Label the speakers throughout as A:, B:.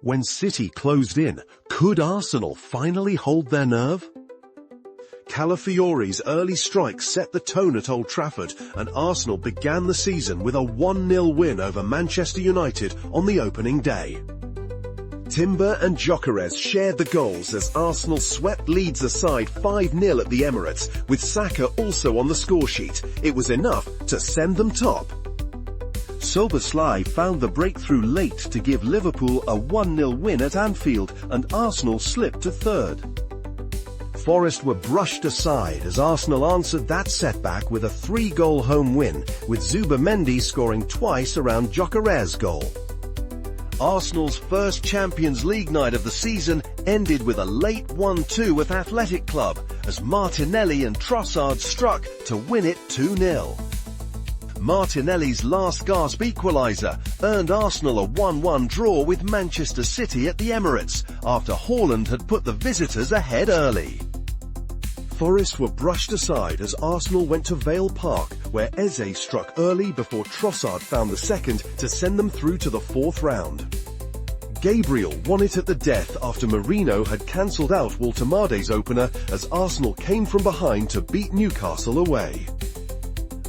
A: When City closed in, could Arsenal finally hold their nerve? Calafiori's early strike set the tone at Old Trafford, and Arsenal began the season with a 1-0 win over Manchester United on the opening day. Timber and Gyökeres shared the goals as Arsenal swept Leeds aside 5-0 at the Emirates, with Saka also on the scoresheet. It was enough to send them top. Szoboszlai found the breakthrough late to give Liverpool a 1-0 win at Anfield, and Arsenal slipped to third. Forest were brushed aside as Arsenal answered that setback with a 3-goal home win, with Zubimendi scoring twice around Gyökeres' goal. Arsenal's first Champions League night of the season ended with a late 1-2 with Athletic Club, as Martinelli and Trossard struck to win it 2-0. Martinelli's last-gasp equaliser earned Arsenal a 1-1 draw with Manchester City at the Emirates, after Haaland had put the visitors ahead early. Forest were brushed aside as Arsenal went to Vale Park, where Eze struck early before Trossard found the second to send them through to the fourth round. Gabriel won it at the death after Marino had cancelled out Waltermade's opener as Arsenal came from behind to beat Newcastle away.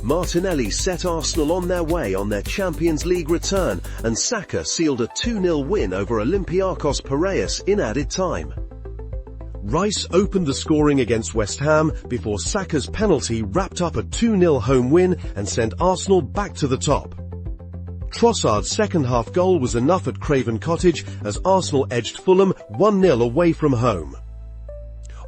A: Martinelli set Arsenal on their way on their Champions League return, and Saka sealed a 2-0 win over Olympiacos Piraeus in added time. Rice opened the scoring against West Ham before Saka's penalty wrapped up a 2-0 home win and sent Arsenal back to the top. Trossard's second-half goal was enough at Craven Cottage as Arsenal edged Fulham 1-0 away from home.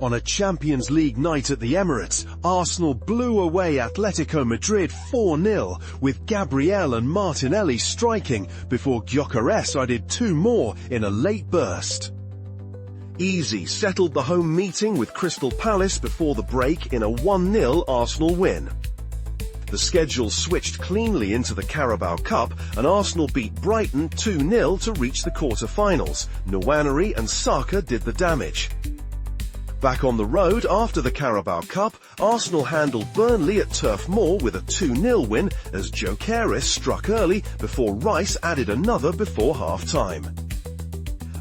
A: On a Champions League night at the Emirates, Arsenal blew away Atletico Madrid 4-0, with Gabriel and Martinelli striking before Gyökeres added 2 more in a late burst. Easy settled the home meeting with Crystal Palace before the break in a 1-0 Arsenal win. The schedule switched cleanly into the Carabao Cup, and Arsenal beat Brighton 2-0 to reach the quarter-finals. Nwaneri and Saka did the damage. Back on the road after the Carabao Cup, Arsenal handled Burnley at Turf Moor with a 2-0 win as Gyökeres struck early before Rice added another before half-time.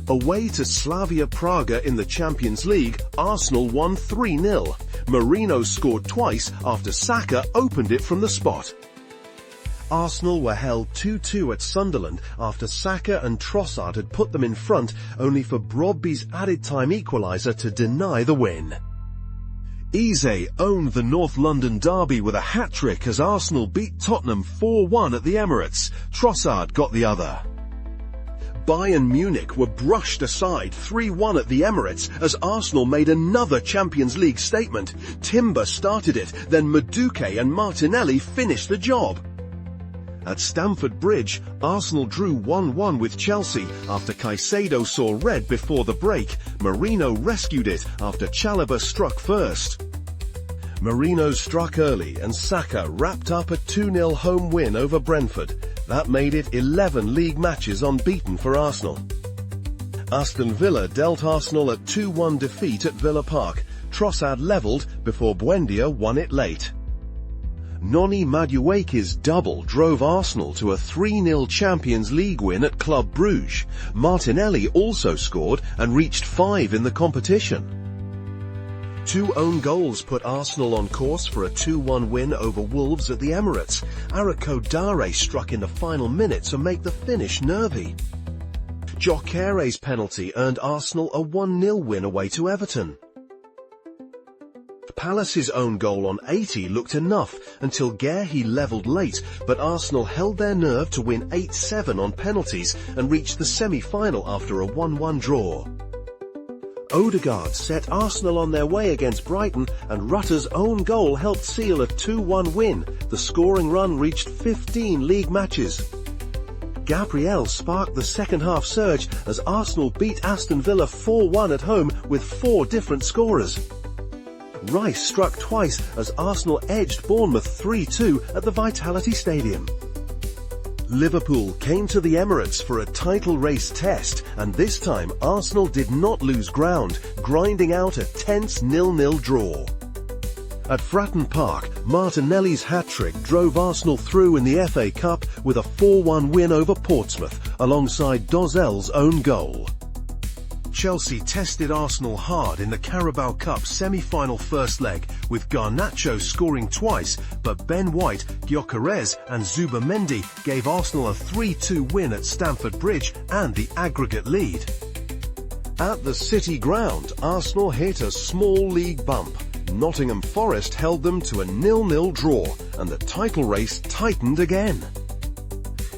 A: Away to Slavia Praga in the Champions League, Arsenal won 3-0. Marino scored twice after Saka opened it from the spot. Arsenal were held 2-2 at Sunderland after Saka and Trossard had put them in front, only for Brobby's added-time equaliser to deny the win. Eze owned the North London derby with a hat-trick as Arsenal beat Tottenham 4-1 at the Emirates. Trossard got the other. Bayern Munich were brushed aside 3-1 at the Emirates as Arsenal made another Champions League statement. Timber started it, then Madueke and Martinelli finished the job. At Stamford Bridge, Arsenal drew 1-1 with Chelsea after Caicedo saw red before the break. Marino rescued it after Chalobah struck first. Marino struck early and Saka wrapped up a 2-0 home win over Brentford. That made it 11 league matches unbeaten for Arsenal. Aston Villa dealt Arsenal a 2-1 defeat at Villa Park. Trossard levelled before Buendia won it late. Noni Madueke's double drove Arsenal to a 3-0 Champions League win at Club Brugge. Martinelli also scored and reached 5 in the competition. 2 own goals put Arsenal on course for a 2-1 win over Wolves at the Emirates. Araujo Dare struck in the final minute to make the finish nervy. Gyökeres' penalty earned Arsenal a 1-0 win away to Everton. Palace's own goal on 80 looked enough until Guehi levelled late, but Arsenal held their nerve to win 8-7 on penalties and reached the semi-final after a 1-1 draw. Odegaard set Arsenal on their way against Brighton, and Rutter's own goal helped seal a 2-1 win. The scoring run reached 15 league matches. Gabriel sparked the second-half surge as Arsenal beat Aston Villa 4-1 at home with 4 different scorers. Rice struck twice as Arsenal edged Bournemouth 3-2 at the Vitality Stadium. Liverpool came to the Emirates for a title race test, and this time Arsenal did not lose ground, grinding out a tense 0-0 draw. At Fratton Park, Martinelli's hat-trick drove Arsenal through in the FA Cup with a 4-1 win over Portsmouth. alongside Dozell's own goal. Chelsea tested Arsenal hard in the Carabao Cup semi-final first leg, with Garnacho scoring twice, but Ben White, Gyökeres and Zubamendi gave Arsenal a 3-2 win at Stamford Bridge and the aggregate lead. At the City Ground, Arsenal hit a small league bump. Nottingham Forest held them to a 0-0 draw, and the title race tightened again.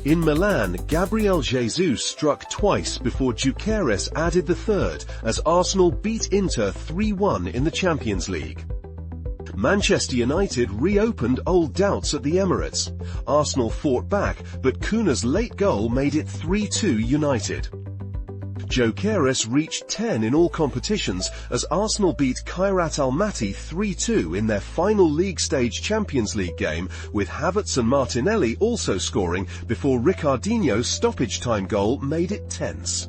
A: In Milan, Gabriel Jesus struck twice before Gyökeres added the third, as Arsenal beat Inter 3-1 in the Champions League. Manchester United reopened old doubts at the Emirates. Arsenal fought back, but Kuna's late goal made it 3-2 United. Gyökeres reached 10 in all competitions as Arsenal beat Kairat Almaty 3-2 in their final league stage Champions League game, with Havertz and Martinelli also scoring before Ricardinho's stoppage time goal made it tense.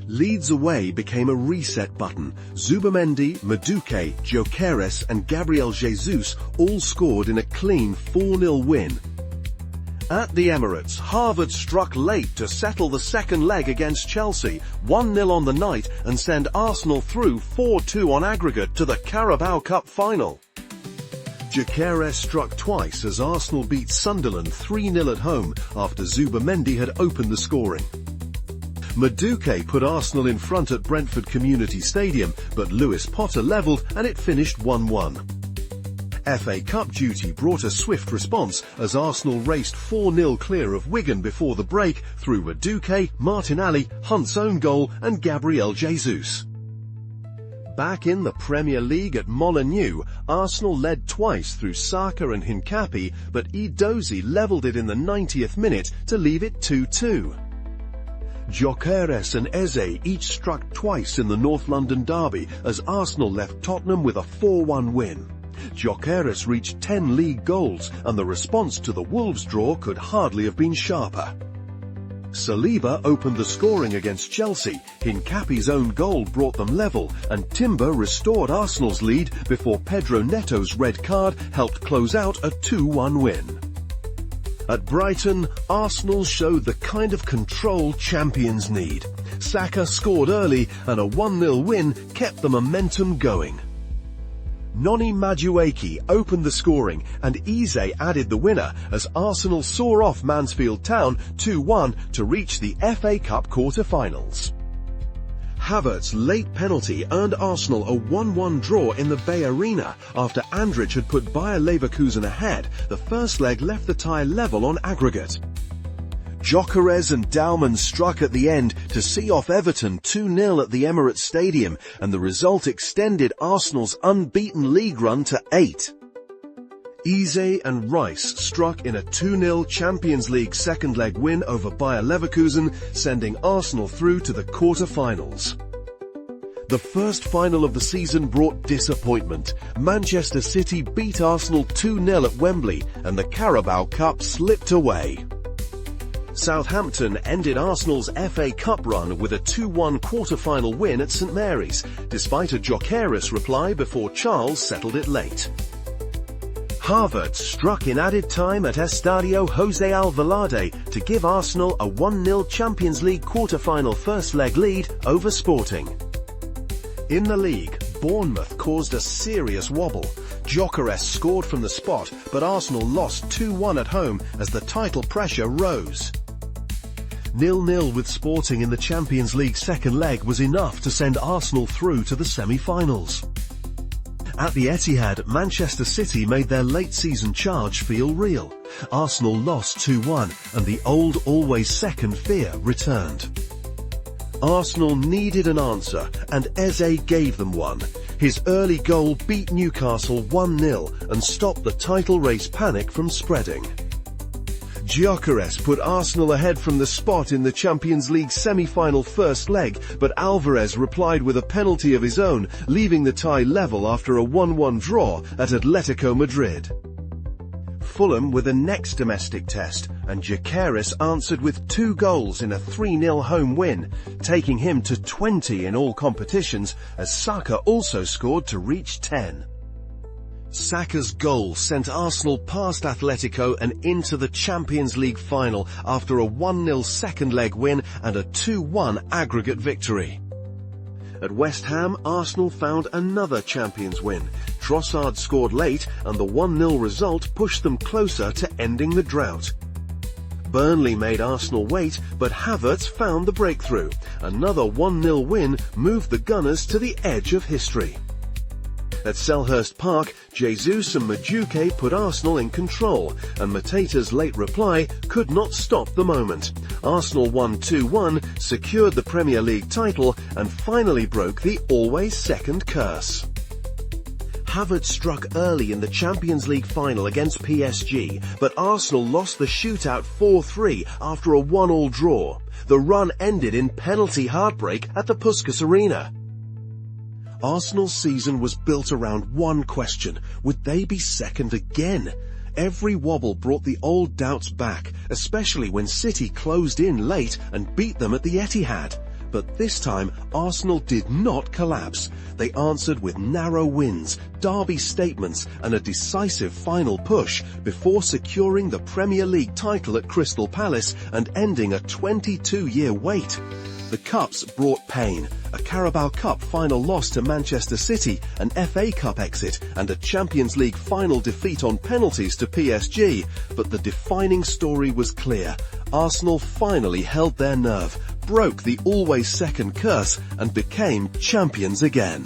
A: Leeds away became a reset button. Zubamendi, Madueke, Gyökeres and Gabriel Jesus all scored in a clean 4-0 win. At the Emirates, Harvard struck late to settle the second leg against Chelsea, 1-0 on the night, and send Arsenal through 4-2 on aggregate to the Carabao Cup final. Gyökeres struck twice as Arsenal beat Sunderland 3-0 at home after Zubamendi had opened the scoring. Madueke put Arsenal in front at Brentford Community Stadium, but Lewis Potter levelled and it finished 1-1. FA Cup duty brought a swift response as Arsenal raced 4-0 clear of Wigan before the break through Madueke, Martinelli, Hunt's own goal and Gabriel Jesus. Back in the Premier League at Molineux, Arsenal led twice through Saka and Hincapi, but Edozie levelled it in the 90th minute to leave it 2-2. Gyökeres and Eze each struck twice in the North London derby as Arsenal left Tottenham with a 4-1 win. Gyökeres reached 10 league goals, and the response to the Wolves draw could hardly have been sharper. Saliba opened the scoring against Chelsea, Hincapi's own goal brought them level, and Timber restored Arsenal's lead before Pedro Neto's red card helped close out a 2-1 win. At Brighton, Arsenal showed the kind of control champions need. Saka scored early, and a 1-0 win kept the momentum going. Noni Madueke opened the scoring and Eze added the winner as Arsenal saw off Mansfield Town 2-1 to reach the FA Cup quarter-finals. Havertz's late penalty earned Arsenal a 1-1 draw in the Bay Arena after Andrich had put Bayer Leverkusen ahead. The first leg left the tie level on aggregate. Gyökeres and Dauman struck at the end to see off Everton 2-0 at the Emirates Stadium, and the result extended Arsenal's unbeaten league run to 8. Eze and Rice struck in a 2-0 Champions League second leg win over Bayer Leverkusen, sending Arsenal through to the quarter-finals. The first final of the season brought disappointment. Manchester City beat Arsenal 2-0 at Wembley, and the Carabao Cup slipped away. Southampton ended Arsenal's FA Cup run with a 2-1 quarter-final win at St Mary's, despite a Gyökeres reply before Charles settled it late. Harvard struck in added time at Estadio José Alvalade to give Arsenal a 1-0 Champions League quarter-final first-leg lead over Sporting. In the league, Bournemouth caused a serious wobble. Gyökeres scored from the spot, but Arsenal lost 2-1 at home as the title pressure rose. 0-0 with Sporting in the Champions League second leg was enough to send Arsenal through to the semi-finals. At the Etihad, Manchester City made their late-season charge feel real. Arsenal lost 2-1, and the old always second fear returned. Arsenal needed an answer, and Eze gave them one. His early goal beat Newcastle 1-0 and stopped the title race panic from spreading. Gyökeres put Arsenal ahead from the spot in the Champions League semi-final first leg, but Alvarez replied with a penalty of his own, leaving the tie level after a 1-1 draw at Atletico Madrid. Fulham were the next domestic test, and Gyökeres answered with 2 goals in a 3-0 home win, taking him to 20 in all competitions, as Saka also scored to reach 10. Saka's goal sent Arsenal past Atletico and into the Champions League final after a 1-0 second leg win and a 2-1 aggregate victory. At West Ham, Arsenal found another Champions win. Trossard scored late and the 1-0 result pushed them closer to ending the drought. Burnley made Arsenal wait, but Havertz found the breakthrough. Another 1-0 win moved the Gunners to the edge of history. At Selhurst Park, Jesus and Madueke put Arsenal in control, and Mateta's late reply could not stop the moment. Arsenal won 2-1, secured the Premier League title, and finally broke the always second curse. Havertz struck early in the Champions League final against PSG, but Arsenal lost the shootout 4-3 after a 1-1 draw. The run ended in penalty heartbreak at the Puskas Arena. Arsenal's season was built around one question: would they be second again? Every wobble brought the old doubts back, especially when City closed in late and beat them at the Etihad. But this time, Arsenal did not collapse. They answered with narrow wins, derby statements and a decisive final push before securing the Premier League title at Crystal Palace and ending a 22-year wait. The Cups brought pain: a Carabao Cup final loss to Manchester City, an FA Cup exit, and a Champions League final defeat on penalties to PSG. But the defining story was clear. Arsenal finally held their nerve, broke the always second curse, and became champions again.